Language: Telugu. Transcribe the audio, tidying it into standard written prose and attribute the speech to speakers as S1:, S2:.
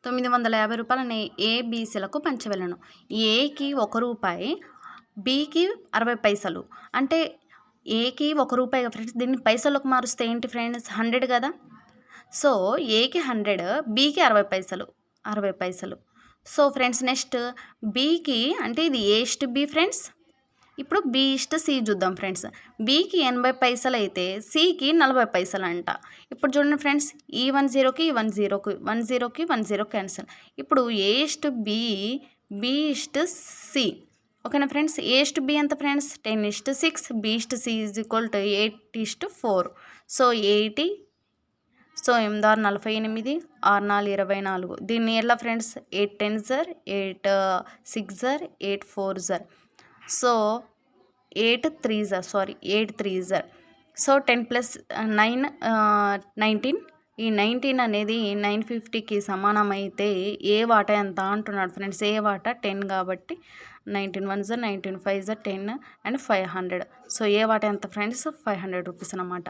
S1: 950 రూపాయలని ఏబీసీలకు పంచవలెను. ఏకి రూ. 1, బికి 60 పైసలు. అంటే ఏకి రూ. 1 ఫ్రెండ్స్. దీన్ని పైసలకు మారుస్తే ఏంటి ఫ్రెండ్స్? 100 కదా. సో ఏకి 100, బికి 60 పైసలు. 60 పైసలు. సో ఫ్రెండ్స్ నెక్స్ట్ బికి అంటే ఇది A/B ఫ్రెండ్స్. ఇప్పుడు B/C చూద్దాం ఫ్రెండ్స్. బికి 80 పైసలు అయితే సికి 40 పైసలు అంట. ఇప్పుడు చూడండి ఫ్రెండ్స్, ఈ 10కి 10కి 10కి 10 క్యాన్సిల్. ఇప్పుడు A/B, B/C. ఓకేనా ఫ్రెండ్స్. A/B ఎంత friends? 10:6. B/C is equal to 8:4. So 80. So 8 6 48, 6 4 24. దీన్ని ఎలా ఫ్రెండ్స్? 8 10 జర్, 8 6 జర్, 8 4 జర్. సో 8 3 జర్. So 10 plus 9 19. ఈ 19 అనేది 950కి సమానమైతే ఏ వాటా ఎంత అంటున్నాడు ఫ్రెండ్స్. ఏ వాటా 10 కాబట్టి 19 1 జర్, 19 5 జర్, 10 అండ్ 500. సో ఏ వాటా ఎంత ఫ్రెండ్స్? 500 రూపీస్ అన్నమాట.